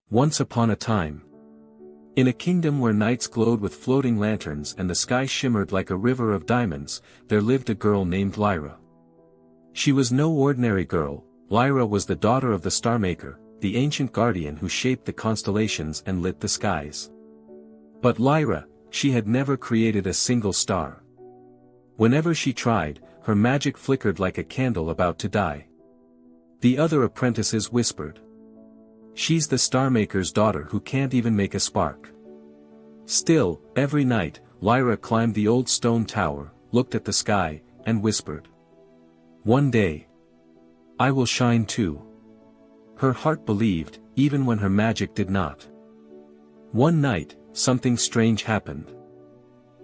Once upon a time, in a kingdom where nights glowed with floating lanterns and the sky shimmered like a river of diamonds, there lived a girl named Lyra. She was no ordinary girl. Lyra was the daughter of the Starmaker, the ancient guardian who shaped the constellations and lit the skies. But Lyra, she had never created a single star. Whenever she tried, her magic flickered like a candle about to die. The other apprentices whispered, "She's the Starmaker's daughter who can't even make a spark." Still, every night, Lyra climbed the old stone tower, looked at the sky, and whispered, "One day, I will shine too." Her heart believed, even when her magic did not. One night, something strange happened.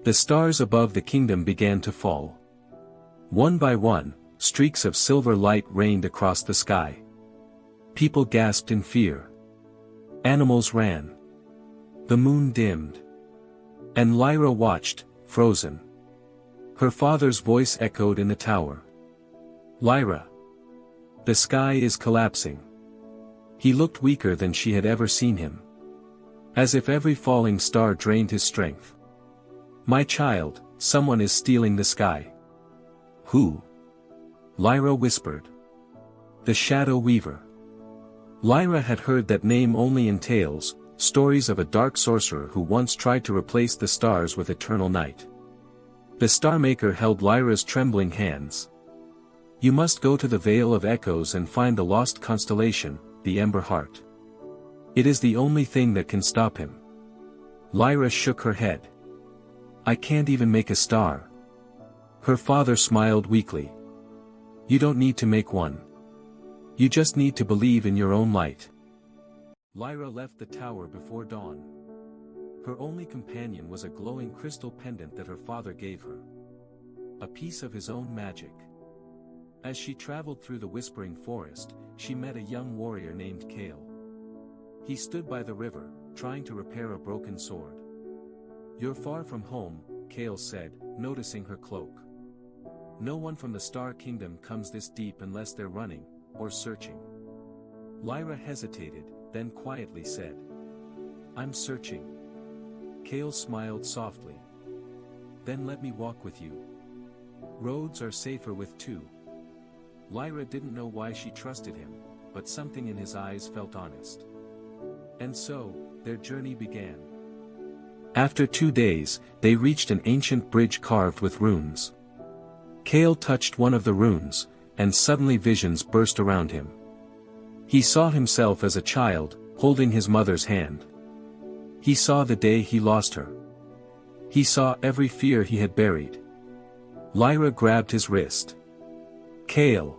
The stars above the kingdom began to fall. One by one, streaks of silver light rained across the sky. People gasped in fear. Animals ran. The moon dimmed. And Lyra watched, frozen. Her father's voice echoed in the tower. "Lyra. The sky is collapsing." He looked weaker than she had ever seen him. As if every falling star drained his strength. "My child, someone is stealing the sky." "Who?" Lyra whispered. "The Shadow Weaver." Lyra had heard that name only in tales, stories of a dark sorcerer who once tried to replace the stars with eternal night. The Starmaker held Lyra's trembling hands. "You must go to the Vale of Echoes and find the lost constellation, the Ember Heart. It is the only thing that can stop him." Lyra shook her head. "I can't even make a star." Her father smiled weakly. "You don't need to make one. You just need to believe in your own light." Lyra left the tower before dawn. Her only companion was a glowing crystal pendant that her father gave her. A piece of his own magic. As she traveled through the whispering forest, she met a young warrior named Kael. He stood by the river, trying to repair a broken sword. "You're far from home," Kael said, noticing her cloak. "No one from the Star Kingdom comes this deep unless they're running, or searching." Lyra hesitated, then quietly said, "I'm searching." Kael smiled softly. "Then let me walk with you. Roads are safer with two." Lyra didn't know why she trusted him, but something in his eyes felt honest. And so, their journey began. After 2 days, they reached an ancient bridge carved with runes. Kael touched one of the runes, and suddenly visions burst around him. He saw himself as a child, holding his mother's hand. He saw the day he lost her. He saw every fear he had buried. Lyra grabbed his wrist. "Kael.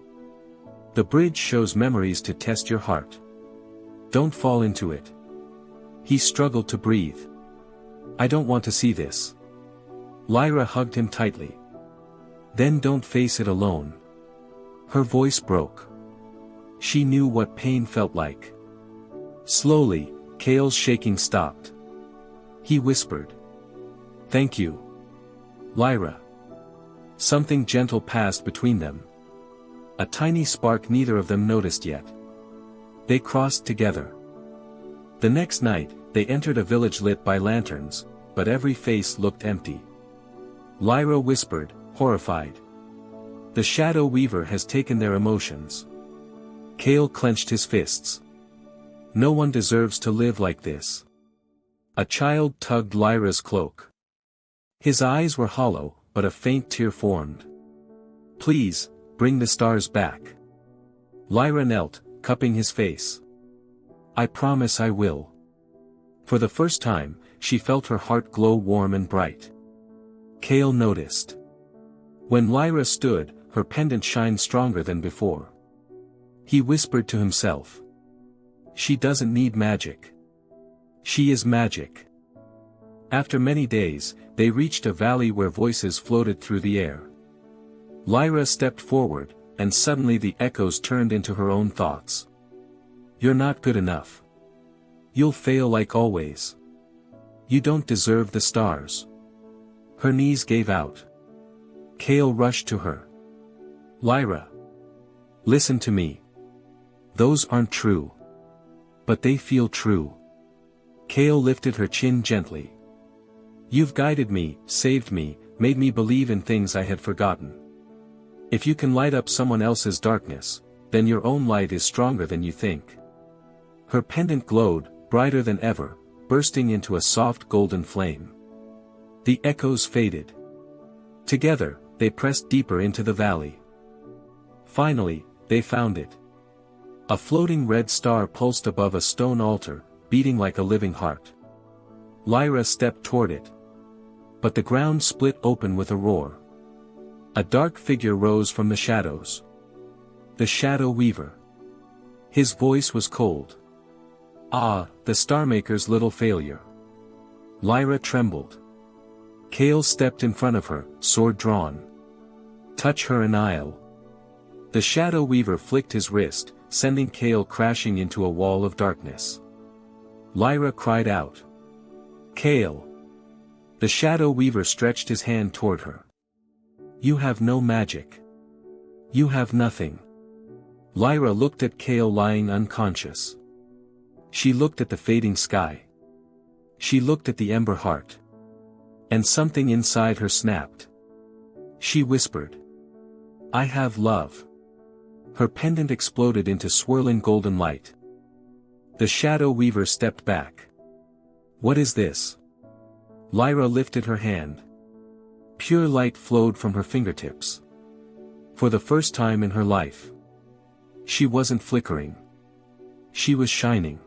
The bridge shows memories to test your heart. Don't fall into it." He struggled to breathe. "I don't want to see this." Lyra hugged him tightly. "Then don't face it alone." Her voice broke. She knew what pain felt like. Slowly, Kael's shaking stopped. He whispered, "Thank you, Lyra." Something gentle passed between them. A tiny spark neither of them noticed yet. They crossed together. The next night, they entered a village lit by lanterns, but every face looked empty. Lyra whispered, horrified, "The Shadow Weaver has taken their emotions." Kael clenched his fists. "No one deserves to live like this." A child tugged Lyra's cloak. His eyes were hollow, but a faint tear formed. "Please, bring the stars back." Lyra knelt, cupping his face. "I promise I will." For the first time, she felt her heart glow warm and bright. Kael noticed. When Lyra stood, her pendant shined stronger than before. He whispered to himself, "She doesn't need magic. She is magic." After many days, they reached a valley where voices floated through the air. Lyra stepped forward, and suddenly the echoes turned into her own thoughts. "You're not good enough. You'll fail like always. You don't deserve the stars." Her knees gave out. Kael rushed to her. "Lyra. Listen to me. Those aren't true. But they feel true. Kael lifted her chin gently. You've guided me, saved me, made me believe in things I had forgotten. If you can light up someone else's darkness, then your own light is stronger than you think. Her pendant glowed, brighter than ever, bursting into a soft golden flame. The echoes faded. Together, they pressed deeper into the valley. Finally, they found it. A floating red star pulsed above a stone altar, beating like a living heart. Lyra stepped toward it. But the ground split open with a roar. A dark figure rose from the shadows. The Shadow Weaver. His voice was cold. Ah, the Starmaker's little failure. Lyra trembled. Kael stepped in front of her, sword drawn. Touch her and I'll. The Shadow Weaver flicked his wrist, sending Kael crashing into a wall of darkness. Lyra cried out. Kael. The Shadow Weaver stretched his hand toward her. You have no magic. You have nothing. Lyra looked at Kael lying unconscious. She looked at the fading sky. She looked at the ember heart. And something inside her snapped. She whispered. I have love. Her pendant exploded into swirling golden light. The Shadow Weaver stepped back. What is this? Lyra lifted her hand. Pure light flowed from her fingertips. For the first time in her life. She wasn't flickering. She was shining.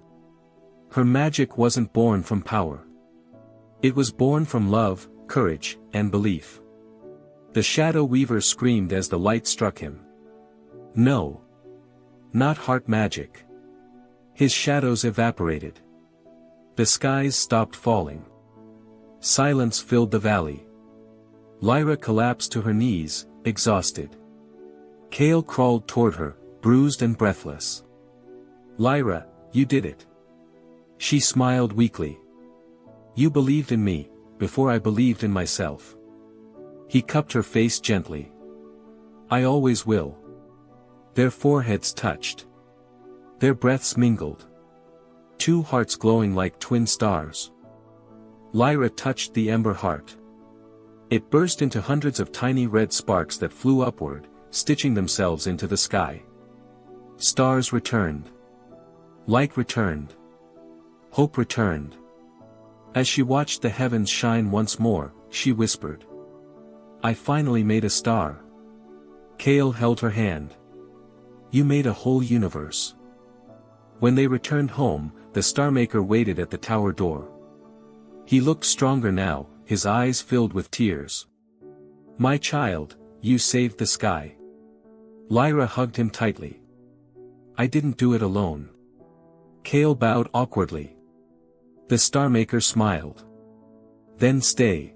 Her magic wasn't born from power. It was born from love, courage, and belief. The Shadow Weaver screamed as the light struck him. No. Not heart magic. His shadows evaporated. The skies stopped falling. Silence filled the valley. Lyra collapsed to her knees, exhausted. Kael crawled toward her, bruised and breathless. Lyra, you did it. She smiled weakly. You believed in me, before I believed in myself. He cupped her face gently. I always will. Their foreheads touched. Their breaths mingled. Two hearts glowing like twin stars. Lyra touched the ember heart. It burst into hundreds of tiny red sparks that flew upward, stitching themselves into the sky. Stars returned. Light returned. Hope returned. As she watched the heavens shine once more, she whispered. I finally made a star. Kael held her hand. You made a whole universe. When they returned home, the Starmaker waited at the tower door. He looked stronger now, his eyes filled with tears. My child, you saved the sky. Lyra hugged him tightly. I didn't do it alone. Kael bowed awkwardly. The Starmaker smiled. Then stay.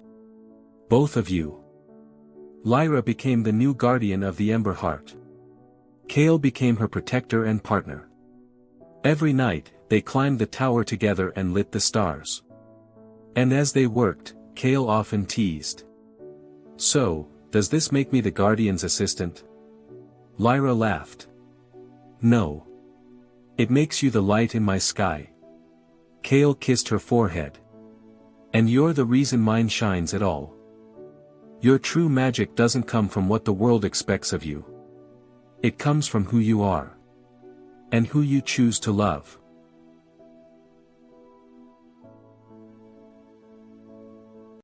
Both of you. Lyra became the new guardian of the Ember Heart. Kael became her protector and partner. Every night, they climbed the tower together and lit the stars. And as they worked, Kael often teased. So, does this make me the guardian's assistant? Lyra laughed. No. It makes you the light in my sky. Kael kissed her forehead. And you're the reason mine shines at all. Your true magic doesn't come from what the world expects of you. It comes from who you are. And who you choose to love.